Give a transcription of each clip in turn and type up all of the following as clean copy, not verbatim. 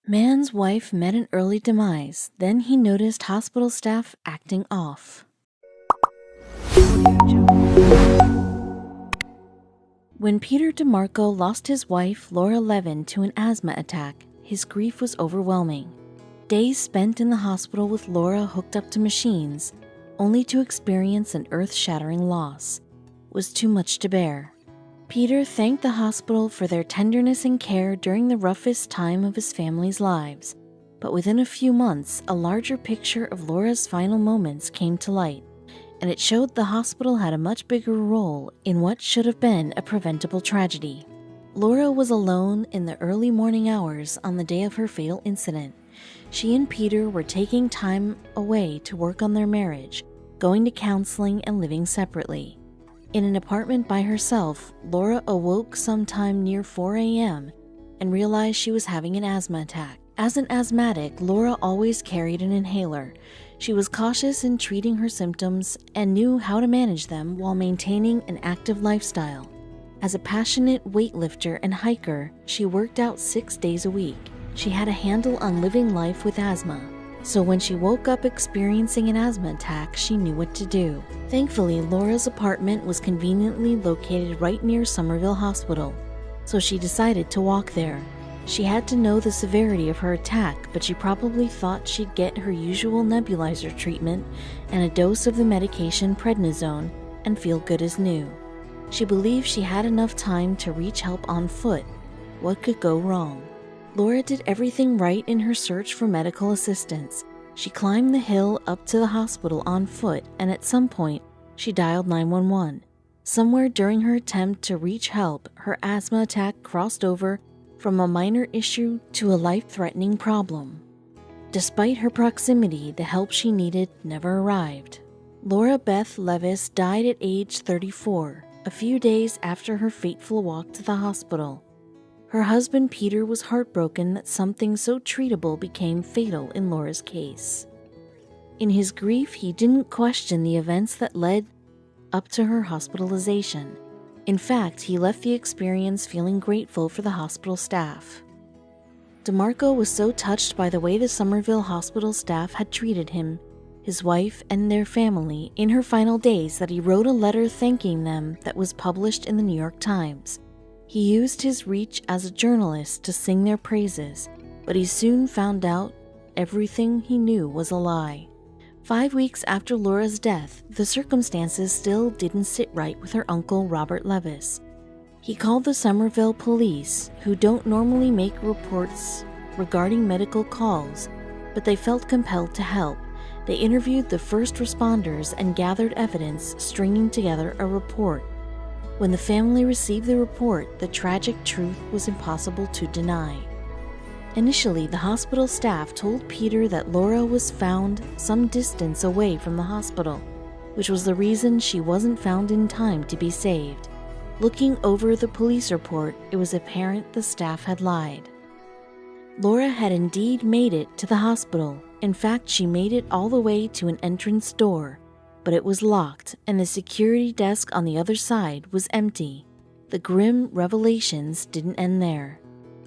Man's wife met an early demise, then he noticed hospital staff acting off. When Peter DeMarco lost his wife, Laura Levis, to an asthma attack, his grief was overwhelming. Days spent in the hospital with Laura hooked up to machines, only to experience an earth-shattering loss, was too much to bear. Peter thanked the hospital for their tenderness and care during the roughest time of his family's lives, but within a few months, a larger picture of Laura's final moments came to light, and it showed the hospital had a much bigger role in what should have been a preventable tragedy. Laura was alone in the early morning hours on the day of her fatal incident. She and Peter were taking time away to work on their marriage, going to counseling and living separately. In an apartment by herself, Laura awoke sometime near 4 a.m. and realized she was having an asthma attack. As an asthmatic, Laura always carried an inhaler. She was cautious in treating her symptoms and knew how to manage them while maintaining an active lifestyle. As a passionate weightlifter and hiker, she worked out 6 days a week. She had a handle on living life with asthma, so when she woke up experiencing an asthma attack, she knew what to do. Thankfully, Laura's apartment was conveniently located right near Somerville Hospital, so she decided to walk there. She had to know the severity of her attack, but she probably thought she'd get her usual nebulizer treatment and a dose of the medication prednisone and feel good as new. She believed she had enough time to reach help on foot. What could go wrong? Laura did everything right in her search for medical assistance. She climbed the hill up to the hospital on foot, and at some point, she dialed 911. Somewhere during her attempt to reach help, her asthma attack crossed over from a minor issue to a life-threatening problem. Despite her proximity, the help she needed never arrived. Laura Beth Levis died at age 34, a few days after her fateful walk to the hospital. Her husband Peter was heartbroken that something so treatable became fatal in Laura's case. In his grief, he didn't question the events that led up to her hospitalization. In fact, he left the experience feeling grateful for the hospital staff. DeMarco was so touched by the way the Somerville Hospital staff had treated him, his wife, and their family in her final days that he wrote a letter thanking them that was published in the New York Times. He used his reach as a journalist to sing their praises, but he soon found out everything he knew was a lie. 5 weeks after Laura's death, the circumstances still didn't sit right with her uncle Robert Levis. He called the Somerville police, who don't normally make reports regarding medical calls, but they felt compelled to help. They interviewed the first responders and gathered evidence, stringing together a report. When the family received the report, the tragic truth was impossible to deny. Initially, the hospital staff told Peter that Laura was found some distance away from the hospital, which was the reason she wasn't found in time to be saved. Looking over the police report, it was apparent the staff had lied. Laura had indeed made it to the hospital. In fact, she made it all the way to an entrance door, but it was locked, and the security desk on the other side was empty. The grim revelations didn't end there.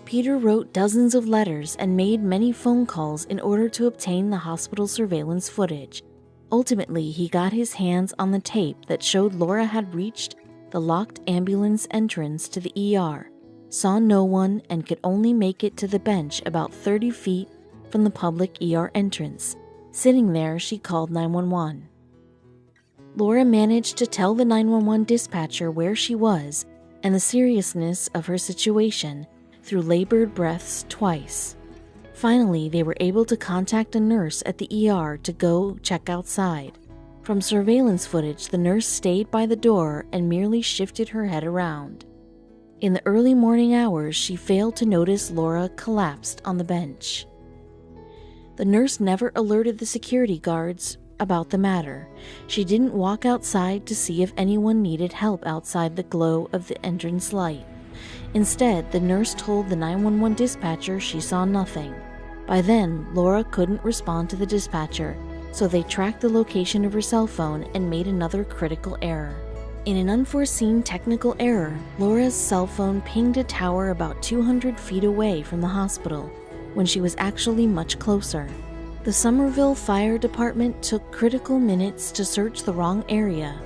Peter wrote dozens of letters and made many phone calls in order to obtain the hospital surveillance footage. Ultimately, he got his hands on the tape that showed Laura had reached the locked ambulance entrance to the ER, saw no one, and could only make it to the bench about 30 feet from the public ER entrance. Sitting there, she called 911. Laura managed to tell the 911 dispatcher where she was and the seriousness of her situation through labored breaths twice. Finally, they were able to contact a nurse at the ER to go check outside. From surveillance footage, the nurse stayed by the door and merely shifted her head around. In the early morning hours, she failed to notice Laura collapsed on the bench. The nurse never alerted the security guards about the matter. She didn't walk outside to see if anyone needed help outside the glow of the entrance light. Instead, the nurse told the 911 dispatcher she saw nothing. By then, Laura couldn't respond to the dispatcher, so they tracked the location of her cell phone and made another critical error. In an unforeseen technical error, Laura's cell phone pinged a tower about 200 feet away from the hospital. when she was actually much closer. The Somerville Fire Department took critical minutes to search the wrong area,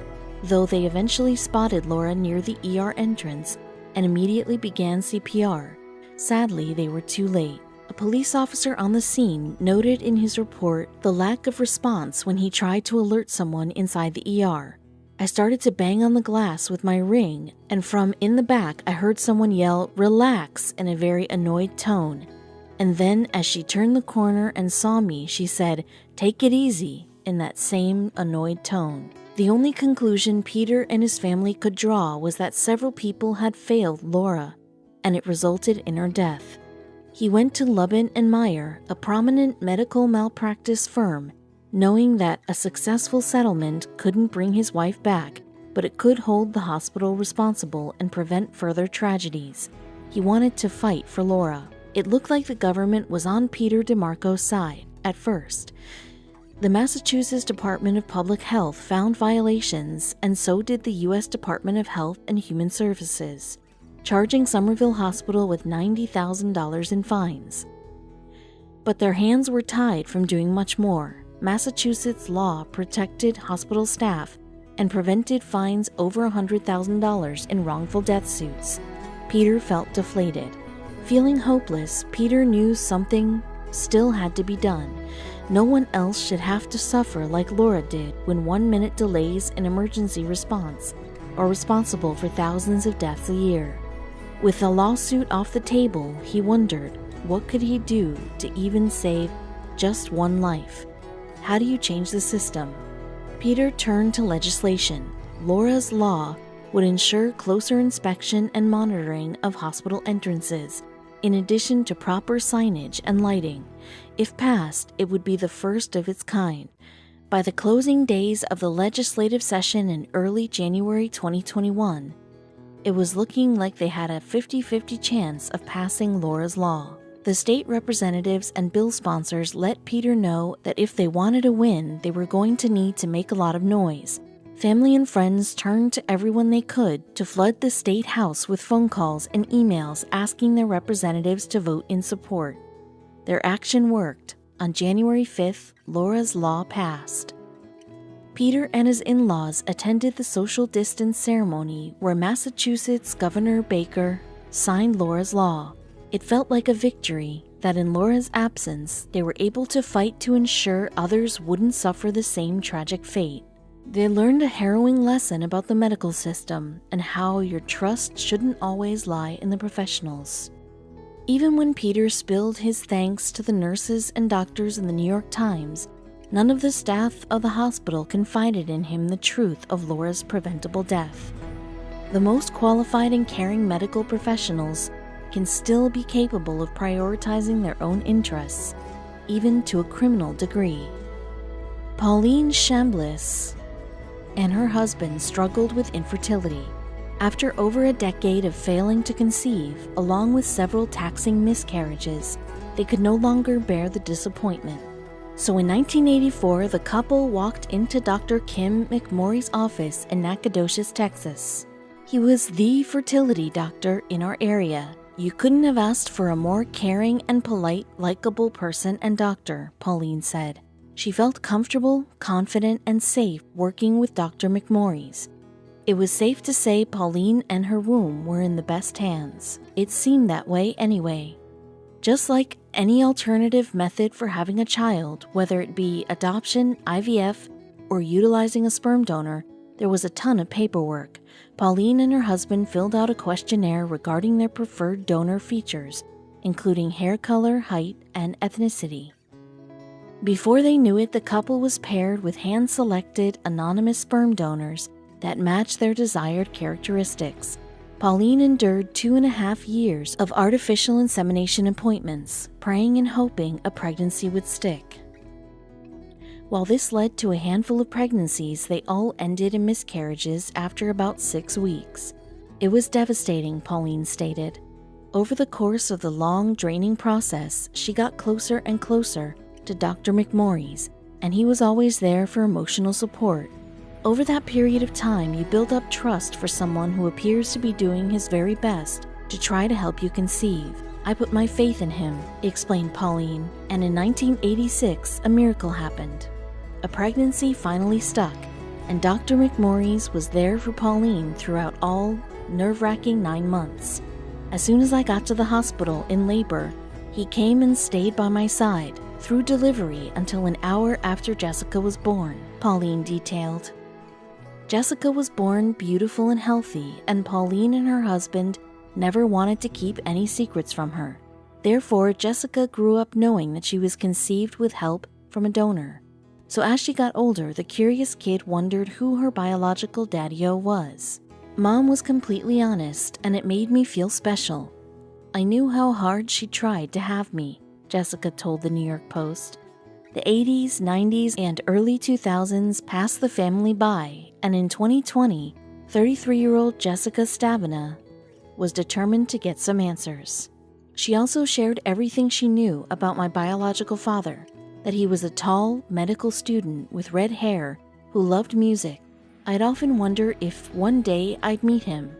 though they eventually spotted Laura near the ER entrance and immediately began CPR. Sadly, they were too late. A police officer on the scene noted in his report the lack of response when he tried to alert someone inside the ER. I started to bang on the glass with my ring, and from in the back I heard someone yell, "Relax," in a very annoyed tone. And then, as she turned the corner and saw me, she said, "Take it easy," in that same annoyed tone. The only conclusion Peter and his family could draw was that several people had failed Laura, and it resulted in her death. He went to Lubin and Meyer, a prominent medical malpractice firm, knowing that a successful settlement couldn't bring his wife back, but it could hold the hospital responsible and prevent further tragedies. He wanted to fight for Laura. It looked like the government was on Peter DeMarco's side, at first. The Massachusetts Department of Public Health found violations, and so did the U.S. Department of Health and Human Services, charging Somerville Hospital with $90,000 in fines. But their hands were tied from doing much more. Massachusetts law protected hospital staff and prevented fines over $100,000 in wrongful death suits. Peter felt deflated. Feeling hopeless, Peter knew something still had to be done. No one else should have to suffer like Laura did when 1-minute delays in emergency response are responsible for thousands of deaths a year. With the lawsuit off the table, he wondered, what could he do to even save just one life? How do you change the system? Peter turned to legislation. Laura's law would ensure closer inspection and monitoring of hospital entrances, in addition to proper signage and lighting. If passed, it would be the first of its kind. By the closing days of the legislative session in early January 2021, it was looking like they had a 50-50 chance of passing Laura's law. The state representatives and bill sponsors let Peter know that if they wanted to win, they were going to need to make a lot of noise. Family and friends turned to everyone they could to flood the state house with phone calls and emails asking their representatives to vote in support. Their action worked. On January 5th, Laura's law passed. Peter and his in-laws attended the social distance ceremony where Massachusetts Governor Baker signed Laura's law. It felt like a victory that in Laura's absence, they were able to fight to ensure others wouldn't suffer the same tragic fate. They learned a harrowing lesson about the medical system and how your trust shouldn't always lie in the professionals. Even when Peter spilled his thanks to the nurses and doctors in the New York Times, none of the staff of the hospital confided in him the truth of Laura's preventable death. The most qualified and caring medical professionals can still be capable of prioritizing their own interests, even to a criminal degree. Pauline Chambliss and her husband struggled with infertility. After over a decade of failing to conceive, along with several taxing miscarriages, they could no longer bear the disappointment. So in 1984, the couple walked into Dr. Kim McMorrie's office in Nacogdoches, Texas. He was the fertility doctor in our area. You couldn't have asked for a more caring and polite, likable person and doctor, Pauline said. She felt comfortable, confident, and safe working with Dr. McMorrie's. It was safe to say Pauline and her womb were in the best hands. It seemed that way anyway. Just like any alternative method for having a child, whether it be adoption, IVF, or utilizing a sperm donor, there was a ton of paperwork. Pauline and her husband filled out a questionnaire regarding their preferred donor features, including hair color, height, and ethnicity. Before they knew it, the couple was paired with hand-selected anonymous sperm donors that matched their desired characteristics. Pauline endured 2.5 years of artificial insemination appointments, praying and hoping a pregnancy would stick. While this led to a handful of pregnancies, they all ended in miscarriages after about 6 weeks. It was devastating, Pauline stated. Over the course of the long, draining process, she got closer and closer to Dr. McMorrie's, and he was always there for emotional support. Over that period of time, you build up trust for someone who appears to be doing his very best to try to help you conceive. I put my faith in him, explained Pauline, and in 1986, a miracle happened. A pregnancy finally stuck, and Dr. McMorris was there for Pauline throughout all nerve-wracking 9 months. As soon as I got to the hospital in labor, he came and stayed by my side through delivery until an hour after Jessica was born, Pauline detailed. Jessica was born beautiful and healthy, and Pauline and her husband never wanted to keep any secrets from her. Therefore, Jessica grew up knowing that she was conceived with help from a donor. So as she got older, the curious kid wondered who her biological daddy-o was. Mom was completely honest, and it made me feel special. I knew how hard she tried to have me, Jessica told the New York Post. The 80s, 90s, and early 2000s passed the family by, and in 2020, 33-year-old Jessica Stabina was determined to get some answers. She also shared everything she knew about my biological father, that he was a tall medical student with red hair who loved music. I'd often wonder if one day I'd meet him,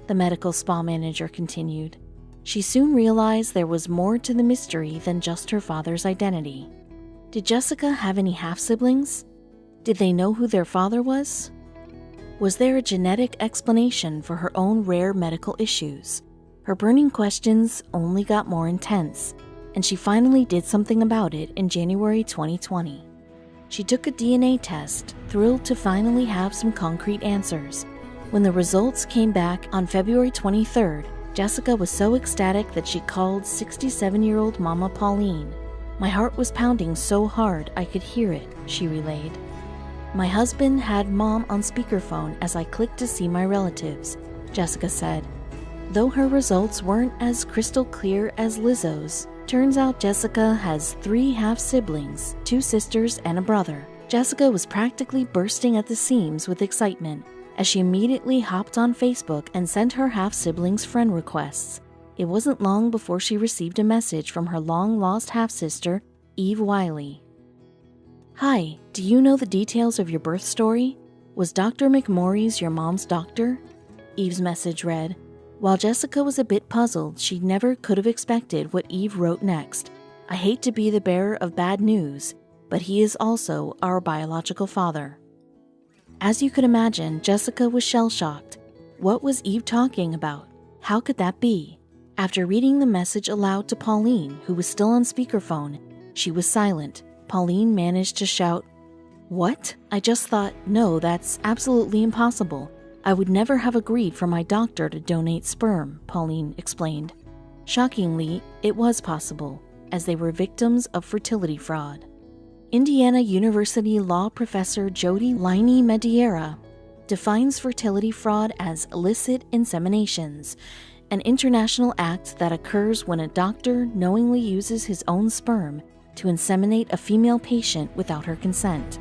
the medical spa manager continued. She soon realized there was more to the mystery than just her father's identity. Did Jessica have any half-siblings? Did they know who their father was? Was there a genetic explanation for her own rare medical issues? Her burning questions only got more intense, and she finally did something about it in January 2020. She took a DNA test, thrilled to finally have some concrete answers. When the results came back on February 23rd, Jessica was so ecstatic that she called 67-year-old Mama Pauline. My heart was pounding so hard I could hear it, she relayed. My husband had Mom on speakerphone as I clicked to see my relatives, Jessica said. Though her results weren't as crystal clear as Lizzo's, turns out Jessica has 3 half-siblings, 2 sisters and a brother. Jessica was practically bursting at the seams with excitement as she immediately hopped on Facebook and sent her half-siblings friend requests. It wasn't long before she received a message from her long-lost half-sister, Eve Wiley. Hi, do you know the details of your birth story? Was Dr. McMorris your mom's doctor? Eve's message read. While Jessica was a bit puzzled, she never could have expected what Eve wrote next. I hate to be the bearer of bad news, but he is also our biological father. As you could imagine, Jessica was shell-shocked. What was Eve talking about? How could that be? After reading the message aloud to Pauline, who was still on speakerphone, she was silent. Pauline managed to shout, "What? I just thought, no, that's absolutely impossible. I would never have agreed for my doctor to donate sperm," Pauline explained. Shockingly, it was possible, as they were victims of fertility fraud. Indiana University law professor Jody Liney-Mediera defines fertility fraud as illicit inseminations, an international act that occurs when a doctor knowingly uses his own sperm to inseminate a female patient without her consent.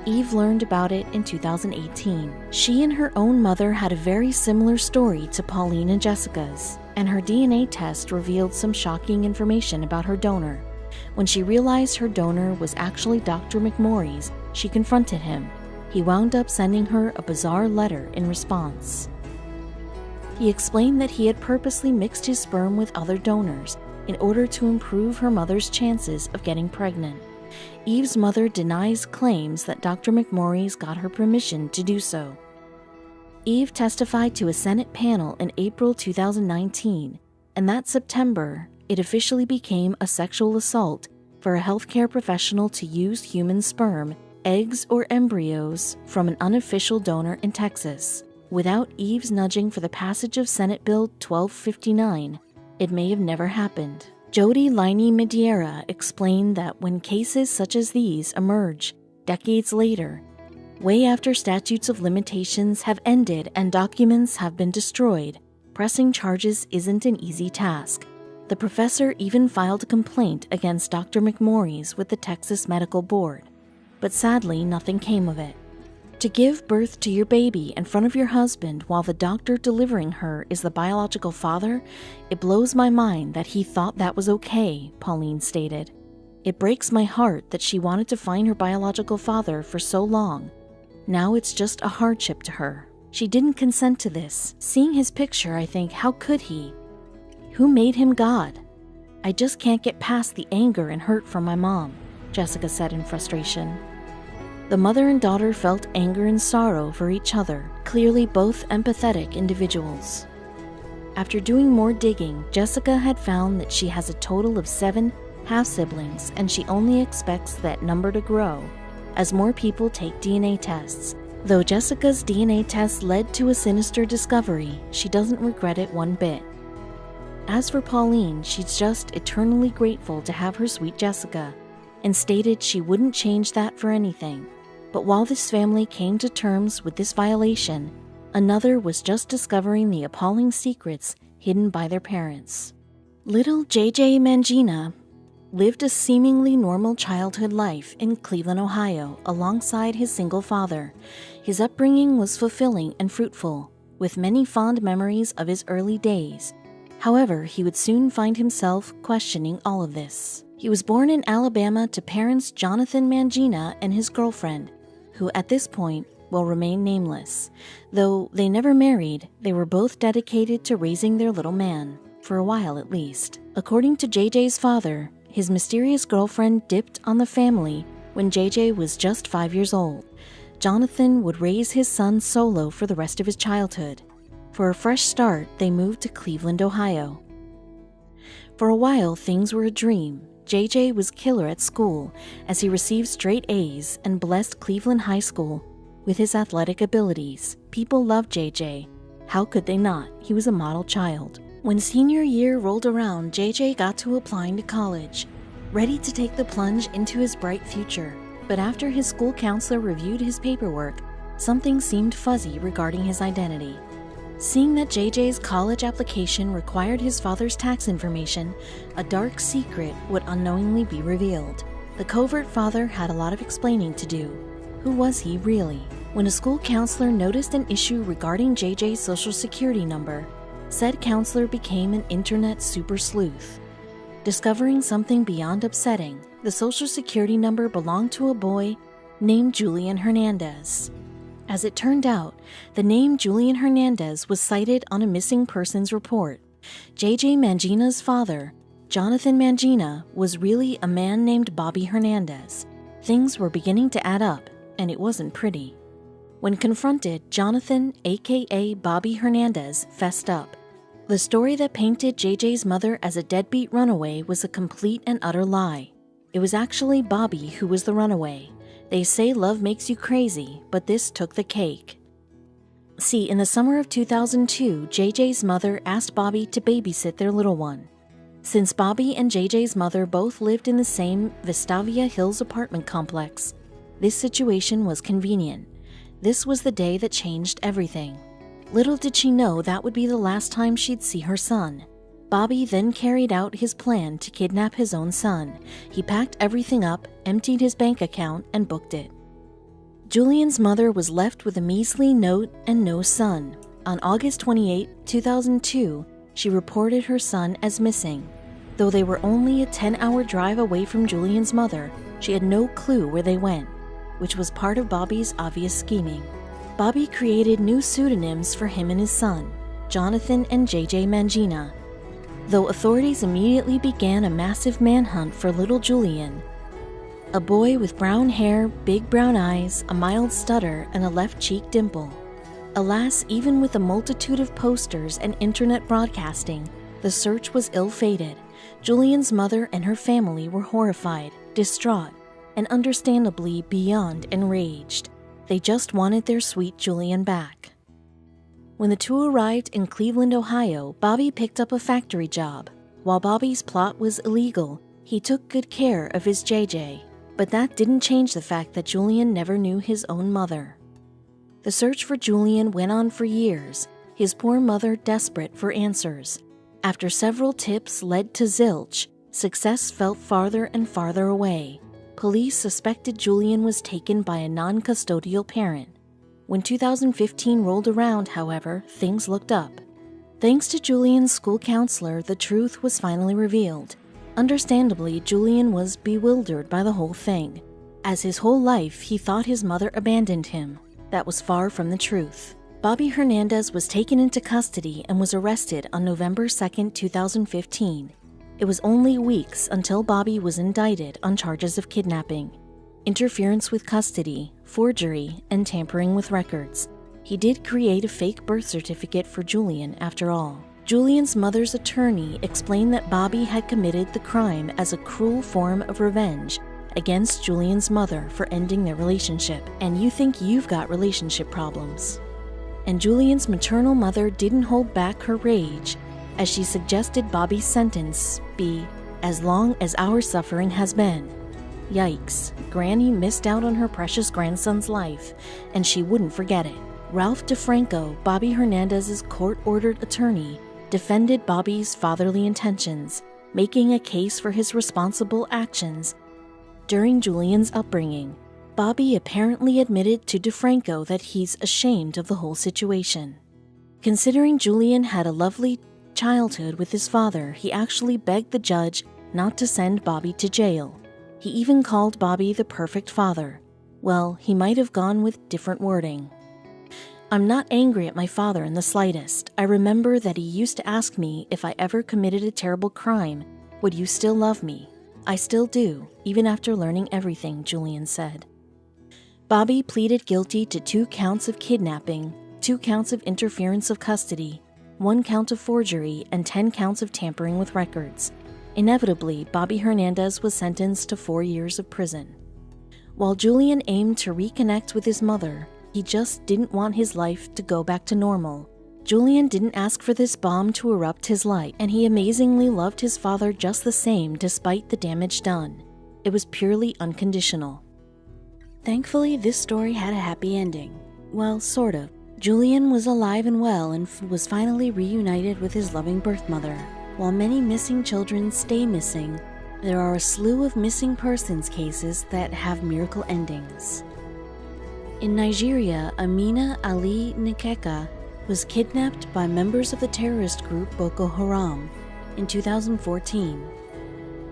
Eve learned about it in 2018. She and her own mother had a very similar story to Pauline and Jessica's, and her DNA test revealed some shocking information about her donor. When she realized her donor was actually Dr. McMorris, she confronted him. He wound up sending her a bizarre letter in response. He explained that he had purposely mixed his sperm with other donors in order to improve her mother's chances of getting pregnant. Eve's mother denies claims that Dr. McMorris got her permission to do so. Eve testified to a Senate panel in April 2019, and that September, it officially became a sexual assault for a healthcare professional to use human sperm, eggs, or embryos from an unofficial donor in Texas. Without Eve's nudging for the passage of Senate Bill 1259, it may have never happened. Jody Liney-Mediera explained that when cases such as these emerge decades later, way after statutes of limitations have ended and documents have been destroyed, pressing charges isn't an easy task. The professor even filed a complaint against Dr. McMorris with the Texas Medical Board, but sadly nothing came of it. To give birth to your baby in front of your husband while the doctor delivering her is the biological father, it blows my mind that he thought that was okay, Pauline stated. It breaks my heart that she wanted to find her biological father for so long. Now it's just a hardship to her. She didn't consent to this. Seeing his picture, I think, how could he? Who made him God? "I just can't get past the anger and hurt from my mom," Jessica said in frustration. The mother and daughter felt anger and sorrow for each other, clearly both empathetic individuals. After doing more digging, Jessica had found that she has a total of 7 half-siblings, and she only expects that number to grow as more people take DNA tests. Though Jessica's DNA test led to a sinister discovery, she doesn't regret it one bit. As for Pauline, she's just eternally grateful to have her sweet Jessica, and stated she wouldn't change that for anything. But while this family came to terms with this violation, another was just discovering the appalling secrets hidden by their parents. Little JJ Mangina lived a seemingly normal childhood life in Cleveland, Ohio, alongside his single father. His upbringing was fulfilling and fruitful, with many fond memories of his early days. However, he would soon find himself questioning all of this. He was born in Alabama to parents Jonathan Mangina and his girlfriend, who at this point will remain nameless. Though they never married, they were both dedicated to raising their little man, for a while at least. According to JJ's father, his mysterious girlfriend dipped on the family when JJ was just 5 years old. Jonathan would raise his son solo for the rest of his childhood. For a fresh start, they moved to Cleveland, Ohio. For a while, things were a dream. JJ was killer at school as he received straight A's and blessed Cleveland High School with his athletic abilities. People loved JJ. How could they not? He was a model child. When senior year rolled around, JJ got to applying to college, ready to take the plunge into his bright future. But after his school counselor reviewed his paperwork, something seemed fuzzy regarding his identity. Seeing that JJ's college application required his father's tax information, a dark secret would unknowingly be revealed. The covert father had a lot of explaining to do. Who was he really? When a school counselor noticed an issue regarding JJ's social security number, said counselor became an internet super sleuth. Discovering something beyond upsetting, the social security number belonged to a boy named Julian Hernandez. As it turned out, the name Julian Hernandez was cited on a missing persons report. JJ Mangina's father, Jonathan Mangina, was really a man named Bobby Hernandez. Things were beginning to add up, and it wasn't pretty. When confronted, Jonathan, aka Bobby Hernandez, fessed up. The story that painted JJ's mother as a deadbeat runaway was a complete and utter lie. It was actually Bobby who was the runaway. They say love makes you crazy, but this took the cake. See, in the summer of 2002, JJ's mother asked Bobby to babysit their little one. Since Bobby and JJ's mother both lived in the same Vestavia Hills apartment complex, this situation was convenient. This was the day that changed everything. Little did she know that would be the last time she'd see her son. Bobby then carried out his plan to kidnap his own son. He packed everything up, emptied his bank account, and booked it. Julian's mother was left with a measly note and no son. On August 28, 2002, she reported her son as missing. Though they were only a 10-hour drive away from Julian's mother, she had no clue where they went, which was part of Bobby's obvious scheming. Bobby created new pseudonyms for him and his son, Jonathan and JJ Mangina. Though authorities immediately began a massive manhunt for little Julian, a boy with brown hair, big brown eyes, a mild stutter, and a left cheek dimple. Alas, even with a multitude of posters and internet broadcasting, the search was ill-fated. Julian's mother and her family were horrified, distraught, and understandably beyond enraged. They just wanted their sweet Julian back. When the two arrived in Cleveland, Ohio, Bobby picked up a factory job. While Bobby's plot was illegal, he took good care of his JJ. But that didn't change the fact that Julian never knew his own mother. The search for Julian went on for years, his poor mother desperate for answers. After several tips led to zilch, success felt farther and farther away. Police suspected Julian was taken by a non-custodial parent. When 2015 rolled around, however, things looked up. Thanks to Julian's school counselor, the truth was finally revealed. Understandably, Julian was bewildered by the whole thing. As his whole life, he thought his mother abandoned him. That was far from the truth. Bobby Hernandez was taken into custody and was arrested on November 2, 2015. It was only weeks until Bobby was indicted on charges of kidnapping, interference with custody, forgery, and tampering with records. He did create a fake birth certificate for Julian after all. Julian's mother's attorney explained that Bobby had committed the crime as a cruel form of revenge against Julian's mother for ending their relationship, and you think you've got relationship problems. And Julian's maternal mother didn't hold back her rage, as she suggested Bobby's sentence be as long as our suffering has been. Yikes, Granny missed out on her precious grandson's life, and she wouldn't forget it. Ralph DeFranco, Bobby Hernandez's court-ordered attorney, defended Bobby's fatherly intentions, making a case for his responsible actions during Julian's upbringing. Bobby apparently admitted to DeFranco that he's ashamed of the whole situation. Considering Julian had a lovely childhood with his father, he actually begged the judge not to send Bobby to jail. He even called Bobby the perfect father. Well, he might have gone with different wording. I'm not angry at my father in the slightest. I remember that he used to ask me if I ever committed a terrible crime, would you still love me? I still do, even after learning everything, Julian said. Bobby pleaded guilty to 2 counts of kidnapping, 2 counts of interference of custody, 1 count of forgery, and 10 counts of tampering with records. Inevitably, Bobby Hernandez was sentenced to 4 years of prison. While Julian aimed to reconnect with his mother, he just didn't want his life to go back to normal. Julian didn't ask for this bomb to erupt his life, and he amazingly loved his father just the same despite the damage done. It was purely unconditional. Thankfully, this story had a happy ending. Well, sort of. Julian was alive and well and was finally reunited with his loving birth mother. While many missing children stay missing, there are a slew of missing persons cases that have miracle endings. In Nigeria, Amina Ali Nkeka was kidnapped by members of the terrorist group Boko Haram in 2014.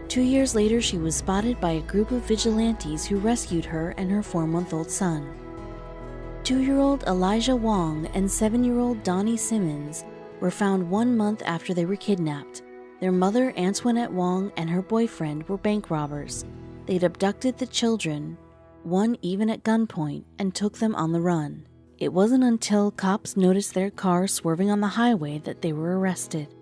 2 years later, she was spotted by a group of vigilantes who rescued her and her 4-month-old son. 2-year-old Elijah Wong and 7-year-old Donnie Simmons were found 1 month after they were kidnapped. Their mother, Antoinette Wong, and her boyfriend were bank robbers. They'd abducted the children, one even at gunpoint, and took them on the run. It wasn't until cops noticed their car swerving on the highway that they were arrested.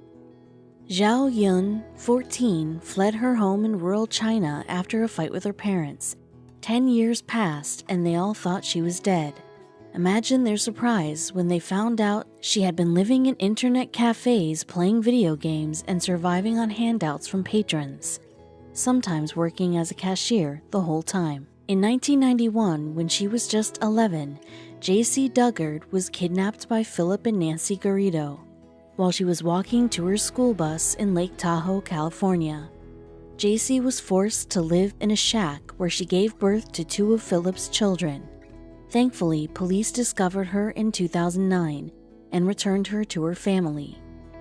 Zhao Yun, 14, fled her home in rural China after a fight with her parents. 10 years passed and they all thought she was dead. Imagine their surprise when they found out she had been living in internet cafes playing video games and surviving on handouts from patrons, sometimes working as a cashier the whole time. In 1991, when she was just 11, J.C. Duggard was kidnapped by Philip and Nancy Garrido while she was walking to her school bus in Lake Tahoe, California. J.C. was forced to live in a shack where she gave birth to 2 of Philip's children. Thankfully, police discovered her in 2009 and returned her to her family,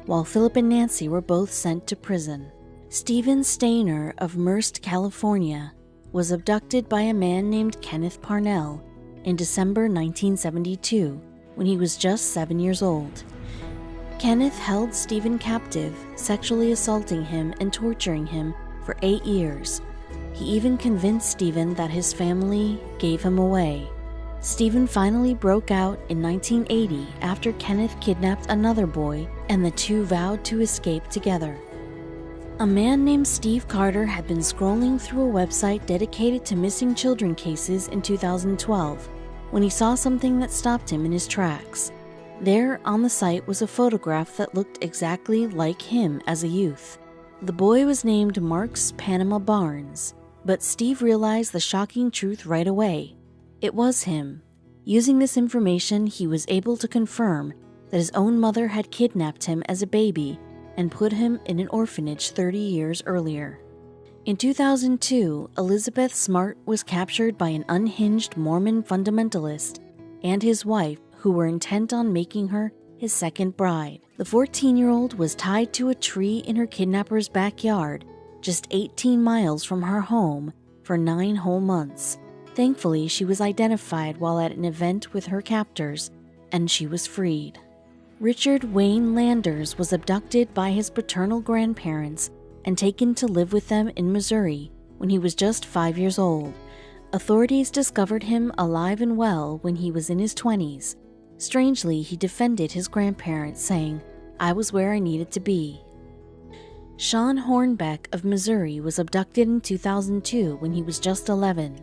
while Philip and Nancy were both sent to prison. Stephen Stainer of Merced, California, was abducted by a man named Kenneth Parnell in December 1972 when he was just 7 years old. Kenneth held Stephen captive, sexually assaulting him and torturing him for 8 years. He even convinced Stephen that his family gave him away. Stephen finally broke out in 1980 after Kenneth kidnapped another boy and the two vowed to escape together. A man named Steve Carter had been scrolling through a website dedicated to missing children cases in 2012 when he saw something that stopped him in his tracks. There on the site was a photograph that looked exactly like him as a youth. The boy was named Marks Panama Barnes, but Steve realized the shocking truth right away. It was him. Using this information, he was able to confirm that his own mother had kidnapped him as a baby and put him in an orphanage 30 years earlier. In 2002, Elizabeth Smart was captured by an unhinged Mormon fundamentalist and his wife, who were intent on making her his second bride. The 14-year-old was tied to a tree in her kidnapper's backyard, just 18 miles from her home, for 9 whole months. Thankfully, she was identified while at an event with her captors, and she was freed. Richard Wayne Landers was abducted by his paternal grandparents and taken to live with them in Missouri when he was just 5 years old. Authorities discovered him alive and well when he was in his 20s. Strangely, he defended his grandparents, saying, "I was where I needed to be." Sean Hornbeck of Missouri was abducted in 2002 when he was just 11.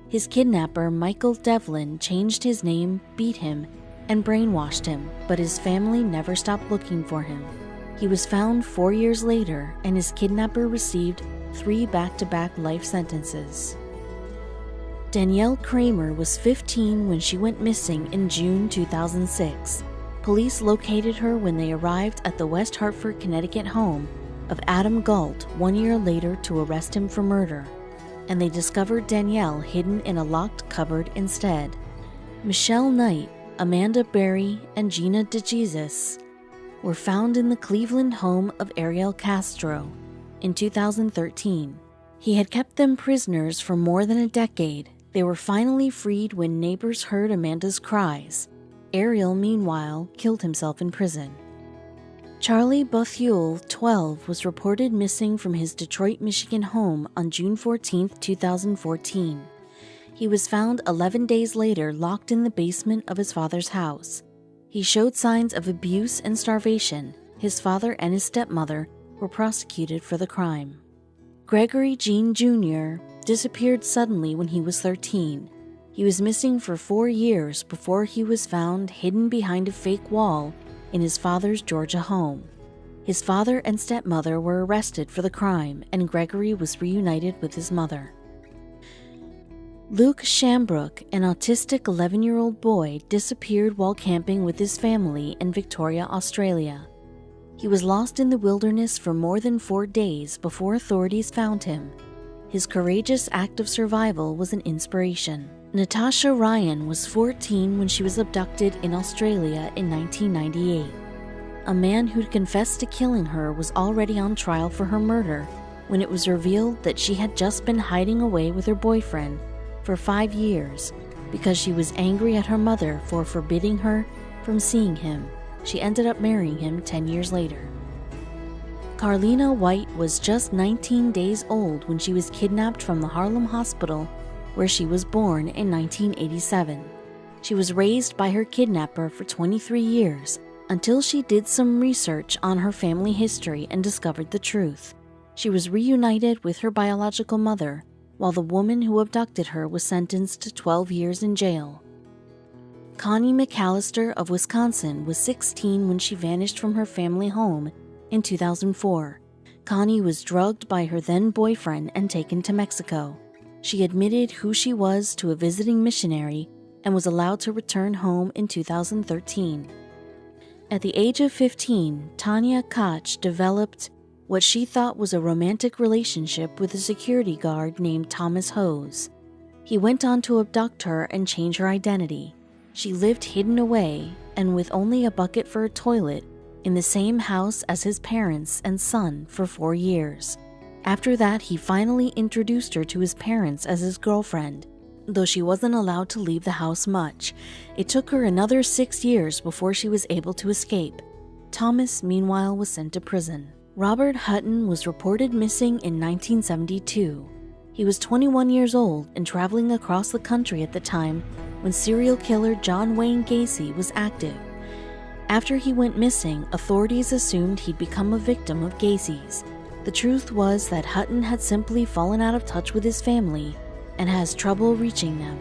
His kidnapper, Michael Devlin, changed his name, beat him, and brainwashed him, but his family never stopped looking for him. He was found 4 years later, and his kidnapper received 3 back-to-back life sentences. Danielle Kramer was 15 when she went missing in June 2006. Police located her when they arrived at the West Hartford, Connecticut home of Adam Galt 1 year later to arrest him for murder, and they discovered Danielle hidden in a locked cupboard instead. Michelle Knight, Amanda Berry, and Gina DeJesus were found in the Cleveland home of Ariel Castro in 2013. He had kept them prisoners for more than a decade. They were finally freed when neighbors heard Amanda's cries. Ariel, meanwhile, killed himself in prison. Charlie Bethune, 12, was reported missing from his Detroit, Michigan home on June 14, 2014. He was found 11 days later locked in the basement of his father's house. He showed signs of abuse and starvation. His father and his stepmother were prosecuted for the crime. Gregory Jean Jr. disappeared suddenly when he was 13. He was missing for 4 years before he was found hidden behind a fake wall in his father's Georgia home. His father and stepmother were arrested for the crime, and Gregory was reunited with his mother. Luke Shambrook, an autistic 11-year-old boy, disappeared while camping with his family in Victoria, Australia. He was lost in the wilderness for more than 4 days before authorities found him. His courageous act of survival was an inspiration. Natasha Ryan was 14 when she was abducted in Australia in 1998. A man who'd confessed to killing her was already on trial for her murder when it was revealed that she had just been hiding away with her boyfriend for 5 years because she was angry at her mother for forbidding her from seeing him. She ended up marrying him 10 years later. Carlina White was just 19 days old when she was kidnapped from the Harlem hospital where she was born in 1987. She was raised by her kidnapper for 23 years until she did some research on her family history and discovered the truth. She was reunited with her biological mother, while the woman who abducted her was sentenced to 12 years in jail. Connie McAllister of Wisconsin was 16 when she vanished from her family home in 2004. Connie was drugged by her then-boyfriend and taken to Mexico. She admitted who she was to a visiting missionary and was allowed to return home in 2013. At the age of 15, Tanya Koch developed what she thought was a romantic relationship with a security guard named Thomas Hose. He went on to abduct her and change her identity. She lived hidden away and with only a bucket for a toilet in the same house as his parents and son for 4 years. After that, he finally introduced her to his parents as his girlfriend. Though she wasn't allowed to leave the house much, it took her another 6 years before she was able to escape. Thomas, meanwhile, was sent to prison. Robert Hutton was reported missing in 1972. He was 21 years old and traveling across the country at the time when serial killer John Wayne Gacy was active. After he went missing, authorities assumed he'd become a victim of Gacy's. The truth was that Hutton had simply fallen out of touch with his family and has trouble reaching them.